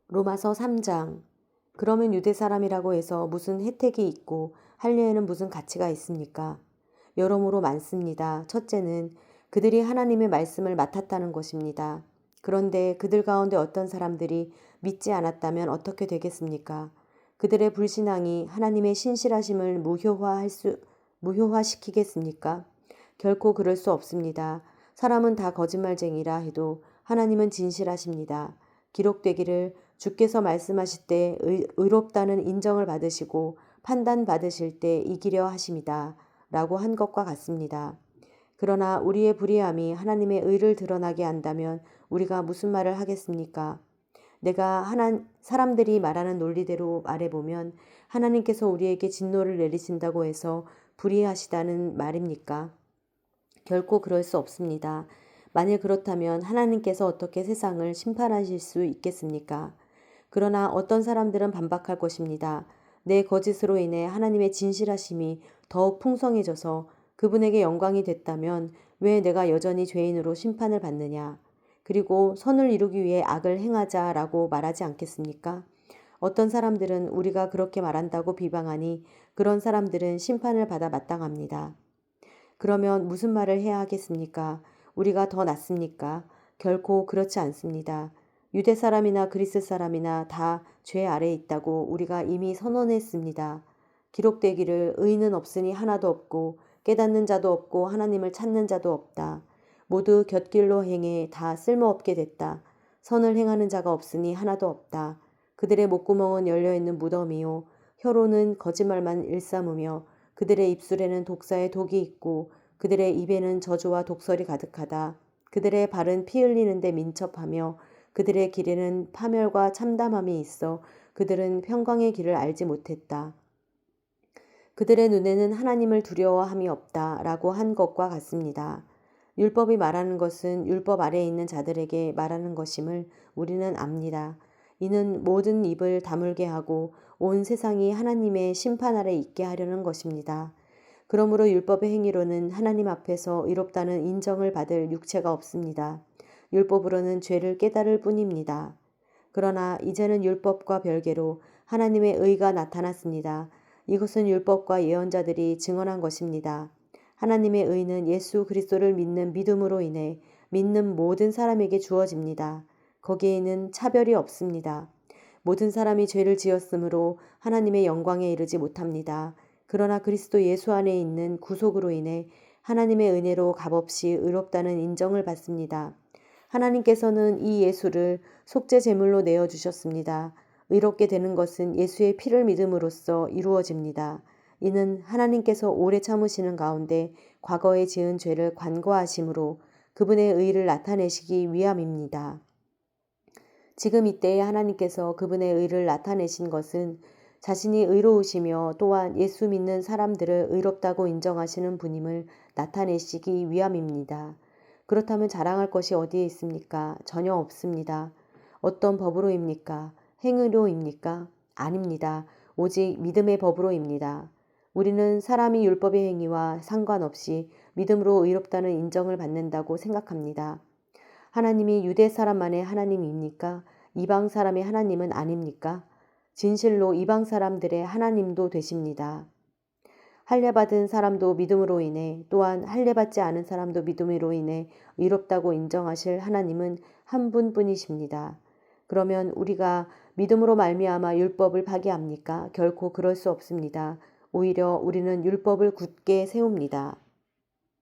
로마서 3장. 그러면 유대 사람이라고 해서 무슨 혜택이 있고 할례에는 무슨 가치가 있습니까? 여러모로 많습니다. 첫째는 그들이 하나님의 말씀을 맡았다는 것입니다. 그런데 그들 가운데 어떤 사람들이 믿지 않았다면 어떻게 되겠습니까? 그들의 불신앙이 하나님의 신실하심을 무효화시키겠습니까? 결코 그럴 수 없습니다. 사람은 다 거짓말쟁이라 해도 하나님은 진실하십니다. 기록되기를 주께서 말씀하실 때 의롭다는 인정을 받으시고 판단받으실 때 이기려 하심이다 라고 한 것과 같습니다. 그러나 우리의 불의함이 하나님의 의를 드러나게 한다면 우리가 무슨 말을 하겠습니까? 내가 사람들이 말하는 논리대로 말해보면 하나님께서 우리에게 진노를 내리신다고 해서 불의하시다는 말입니까? 결코 그럴 수 없습니다. 만일 그렇다면 하나님께서 어떻게 세상을 심판하실 수 있겠습니까? 그러나 어떤 사람들은 반박할 것입니다. 내 거짓으로 인해 하나님의 진실하심이 더욱 풍성해져서 그분에게 영광이 됐다면 왜 내가 여전히 죄인으로 심판을 받느냐? 그리고 선을 이루기 위해 악을 행하자라고 말하지 않겠습니까? 어떤 사람들은 우리가 그렇게 말한다고 비방하니 그런 사람들은 심판을 받아 마땅합니다. 그러면 무슨 말을 해야 하겠습니까? 우리가 더 낫습니까? 결코 그렇지 않습니다. 유대 사람이나 그리스 사람이나 다 죄 아래에 있다고 우리가 이미 선언했습니다. 기록되기를 의인은 없으니 하나도 없고 깨닫는 자도 없고 하나님을 찾는 자도 없다. 모두 곁길로 행해 다 쓸모없게 됐다. 선을 행하는 자가 없으니 하나도 없다. 그들의 목구멍은 열려있는 무덤이요 혀로는 거짓말만 일삼으며 그들의 입술에는 독사의 독이 있고 그들의 입에는 저주와 독설이 가득하다. 그들의 발은 피 흘리는데 민첩하며 그들의 길에는 파멸과 참담함이 있어 그들은 평강의 길을 알지 못했다. 그들의 눈에는 하나님을 두려워함이 없다 라고 한 것과 같습니다. 율법이 말하는 것은 율법 아래에 있는 자들에게 말하는 것임을 우리는 압니다. 이는 모든 입을 다물게 하고 온 세상이 하나님의 심판 아래 있게 하려는 것입니다. 그러므로 율법의 행위로는 하나님 앞에서 의롭다는 인정을 받을 육체가 없습니다. 율법으로는 죄를 깨달을 뿐입니다. 그러나 이제는 율법과 별개로 하나님의 의가 나타났습니다. 이것은 율법과 예언자들이 증언한 것입니다. 하나님의 의는 예수 그리스도를 믿는 믿음으로 인해 믿는 모든 사람에게 주어집니다. 거기에는 차별이 없습니다. 모든 사람이 죄를 지었으므로 하나님의 영광에 이르지 못합니다. 그러나 그리스도 예수 안에 있는 구속으로 인해 하나님의 은혜로 값없이 의롭다는 인정을 받습니다. 하나님께서는 이 예수를 속죄 제물로 내어주셨습니다. 의롭게 되는 것은 예수의 피를 믿음으로써 이루어집니다. 이는 하나님께서 오래 참으시는 가운데 과거에 지은 죄를 관고하심으로 그분의 의를 나타내시기 위함입니다. 지금 이때에 하나님께서 그분의 의를 나타내신 것은 자신이 의로우시며 또한 예수 믿는 사람들을 의롭다고 인정하시는 분임을 나타내시기 위함입니다. 그렇다면 자랑할 것이 어디에 있습니까? 전혀 없습니다. 어떤 법으로입니까? 행위로입니까? 아닙니다. 오직 믿음의 법으로입니다. 우리는 사람이 율법의 행위와 상관없이 믿음으로 의롭다는 인정을 받는다고 생각합니다. 하나님이 유대 사람만의 하나님입니까? 이방 사람의 하나님은 아닙니까? 진실로 이방 사람들의 하나님도 되십니다. 할례받은 사람도 믿음으로 인해 또한 할례받지 않은 사람도 믿음으로 인해 의롭다고 인정하실 하나님은 한 분뿐이십니다. 그러면 우리가 믿음으로 말미암아 율법을 파기합니까? 결코 그럴 수 없습니다. 오히려 우리는 율법을 굳게 세웁니다.